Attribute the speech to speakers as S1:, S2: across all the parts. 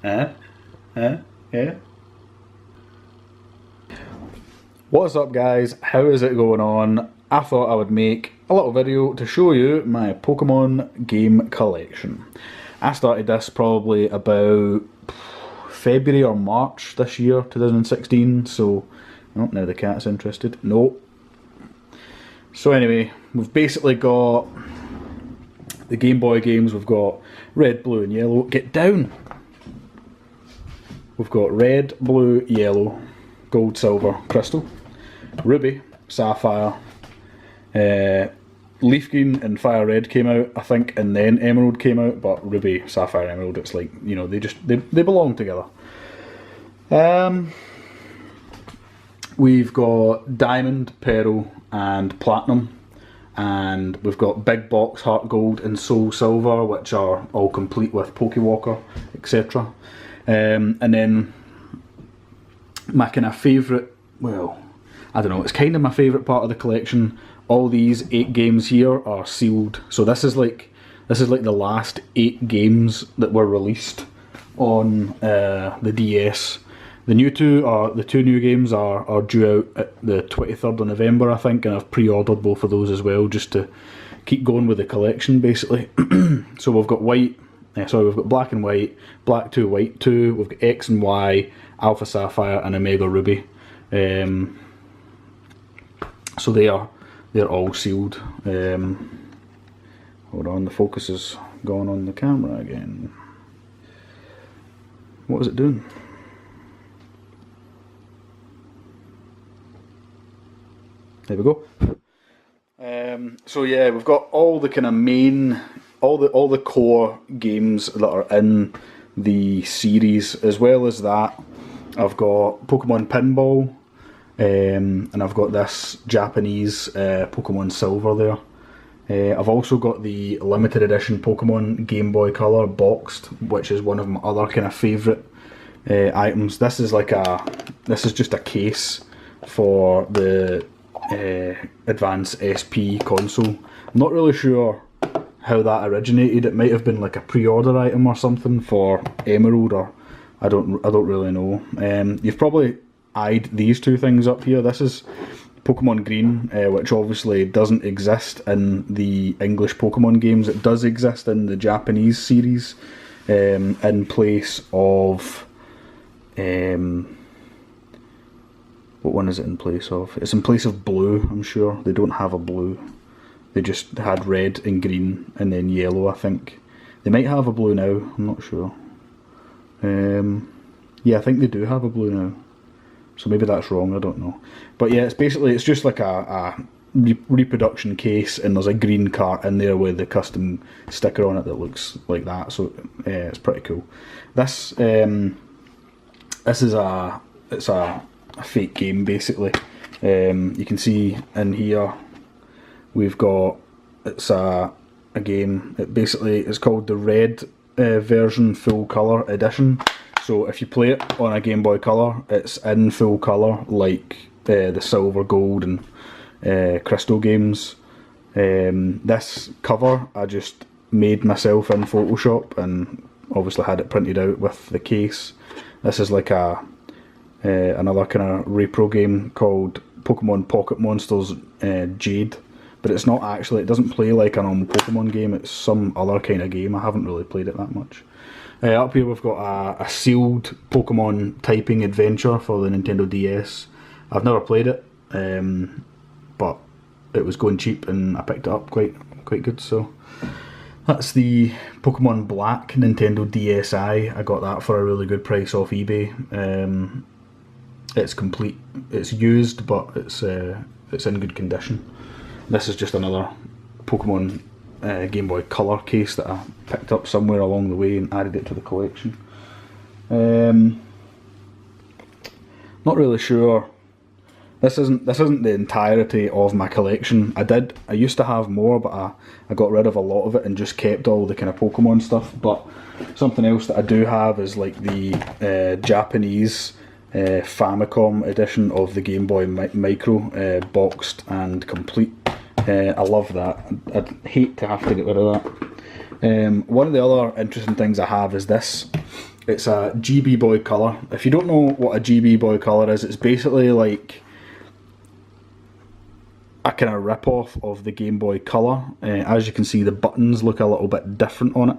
S1: Yeah. What's up guys, how is it going on? I thought I would make a little video to show you my Pokemon game collection. I started this probably about February or March this year, 2016, so... Oh, now the cat's interested. No. So anyway, we've basically got the Game Boy games, we've got red, blue and yellow. Get down! We've got red, blue, yellow, gold, silver, crystal, ruby, sapphire, leaf green and fire red came out, I think, and then emerald came out, but ruby, sapphire, emerald, it's like, you know, they belong together. We've got diamond, pearl and platinum, and we've got big box, heart gold and soul silver, which are all complete with Pokewalker, etc. And then my kind of favourite, well, I don't know, it's kind of my favourite part of the collection. All these 8 games here are sealed, so this is like the last 8 games that were released on the DS. The two new games are due out at the 23rd of November, I think, and I've pre-ordered both of those as well, just to keep going with the collection, basically. So we've got we've got black and white, black 2, white 2, we've got X and Y, Alpha Sapphire and Omega Ruby. So they're all sealed. Hold on, the focus is gone on the camera again. What is it doing? There we go. So yeah, we've got all the kind of main, all the core games that are in the series. As well as that, I've got Pokemon Pinball, and I've got this Japanese Pokemon Silver there. I've also got the limited edition Pokemon Game Boy Color boxed, which is one of my other kind of favourite items. This is just a case for the Advance SP console. I'm not really sure how that originated. It might have been like a pre-order item or something for Emerald, or I don't really know. You've probably eyed these two things up here. This is Pokemon Green, which obviously doesn't exist in the English Pokemon games. It does exist in the Japanese series, in place of what one is it in place of? It's in place of blue, I'm sure. They don't have a blue. They just had red and green and then yellow, I think. They might have a blue now, I'm not sure. Yeah, I think they do have a blue now. So maybe that's wrong, I don't know. But yeah, it's just like a reproduction case, and there's a green cart in there with the custom sticker on it that looks like that. So it's pretty cool. This is a fake game, basically. You can see in here we've got, it's a game, it's called the Red version full color edition. So if you play it on a Game Boy Color, it's in full color like the Silver, Gold and Crystal games. This cover I just made myself in Photoshop and obviously had it printed out with the case. This is like another kind of repro game called Pokemon Pocket Monsters Jade, but it's not actually, it doesn't play like a normal Pokemon game, it's some other kind of game. I haven't really played it that much. Up here we've got a sealed Pokemon typing adventure for the Nintendo DS. I've never played it, but it was going cheap and I picked it up quite good. So that's the Pokemon Black Nintendo DSi. I got that for a really good price off eBay. It's complete, it's used, but it's in good condition. This is just another Pokemon Game Boy Color case that I picked up somewhere along the way and added it to the collection. Not really sure. This isn't the entirety of my collection. I used to have more, but I got rid of a lot of it and just kept all the kind of Pokemon stuff. But something else that I do have is like the Japanese Famicom edition of the Game Boy Micro, boxed and complete. I love that. I'd hate to have to get rid of that. One of the other interesting things I have is this It's a GB Boy Color. If you don't know what a GB Boy Color is, it's basically like a kind of rip-off of the Game Boy Color. As you can see, the buttons look a little bit different on it,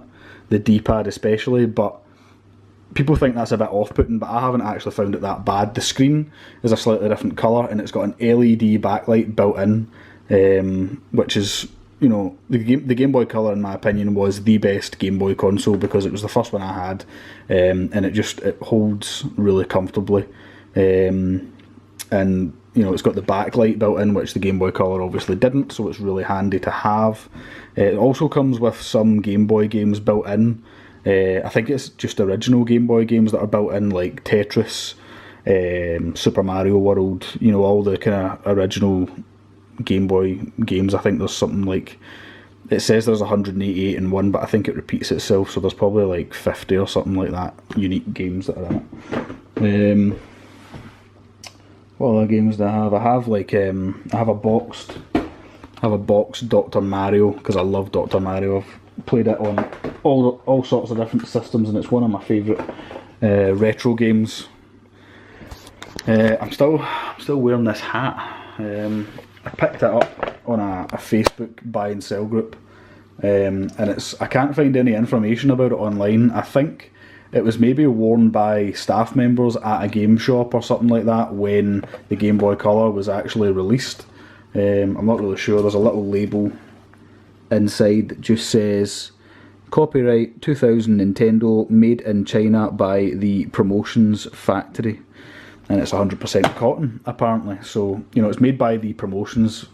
S1: the D-pad especially, but people think that's a bit off-putting, but I haven't actually found it that bad. The screen is a slightly different colour, and it's got an LED backlight built in, which is, you know, the Game Boy Color, in my opinion, was the best Game Boy console because it was the first one I had, and it holds really comfortably, and you know, it's got the backlight built in, which the Game Boy Color obviously didn't, so it's really handy to have. It also comes with some Game Boy games built in. I think it's just original Game Boy games that are built in, like Tetris, Super Mario World, you know, all the kind of original Game Boy games. I think there's something like, it says there's 188 in one, but I think it repeats itself, so there's probably like 50 or something like that, unique games that are in it. What other games do I have? I have like I have a boxed Dr. Mario, because I love Dr. Mario. I've played it on all sorts of different systems, and it's one of my favourite retro games. I'm still wearing this hat. I picked it up on a Facebook buy and sell group, and I can't find any information about it online. I think it was maybe worn by staff members at a game shop or something like that when the Game Boy Color was actually released. I'm not really sure. There's a little label inside that just says copyright 2000 Nintendo, made in China by the Promotions Factory, and it's 100% cotton apparently. So, you know, it's made by the Promotions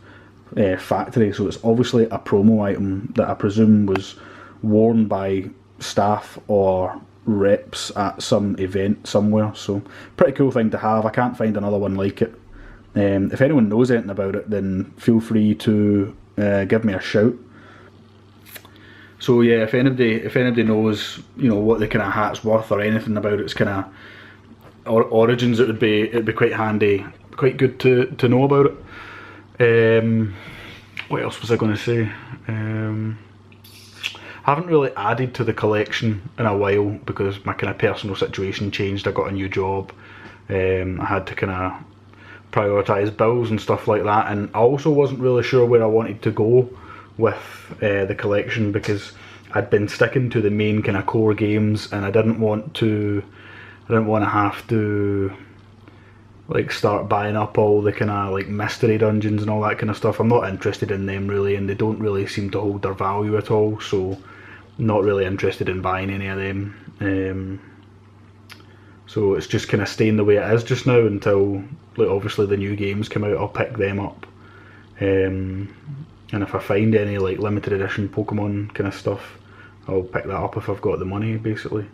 S1: Factory, so it's obviously a promo item that I presume was worn by staff or reps at some event somewhere. So pretty cool thing to have. I can't find another one like it. If anyone knows anything about it, then feel free to give me a shout. So yeah, if anybody knows, you know, what the kind of hat's worth or anything about its kind of origins, it'd be quite handy, quite good to know about it. What else was I going to say? I haven't really added to the collection in a while because my kind of personal situation changed. I got a new job. I had to kind of prioritise bills and stuff like that, and I also wasn't really sure where I wanted to go with the collection because I'd been sticking to the main kind of core games, and I didn't want to have to like start buying up all the kind of like mystery dungeons and all that kind of stuff. I'm not interested in them really, and they don't really seem to hold their value at all, so not really interested in buying any of them. So it's just kind of staying the way it is just now until, like, obviously the new games come out. I'll pick them up, and if I find any like limited edition Pokemon kind of stuff, I'll pick that up if I've got the money, basically.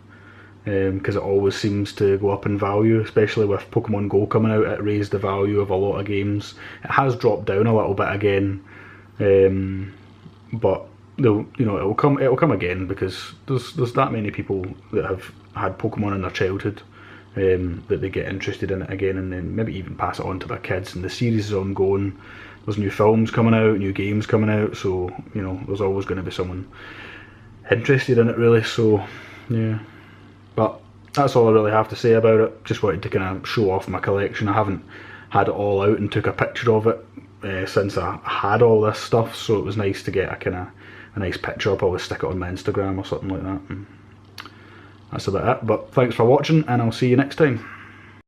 S1: Because it always seems to go up in value, especially with Pokemon Go coming out. It raised the value of a lot of games. It has dropped down a little bit again, but it'll come again because there's that many people that have had Pokemon in their childhood, that they get interested in it again, and then maybe even pass it on to their kids. And the series is ongoing. There's new films coming out, new games coming out, so you know there's always going to be someone interested in it, really. So yeah. But that's all I really have to say about it. Just wanted to kind of show off my collection. I haven't had it all out and took a picture of it since I had all this stuff, so it was nice to get a nice picture. I'll probably stick it on my Instagram or something like that. And that's about it. But thanks for watching, and I'll see you next time.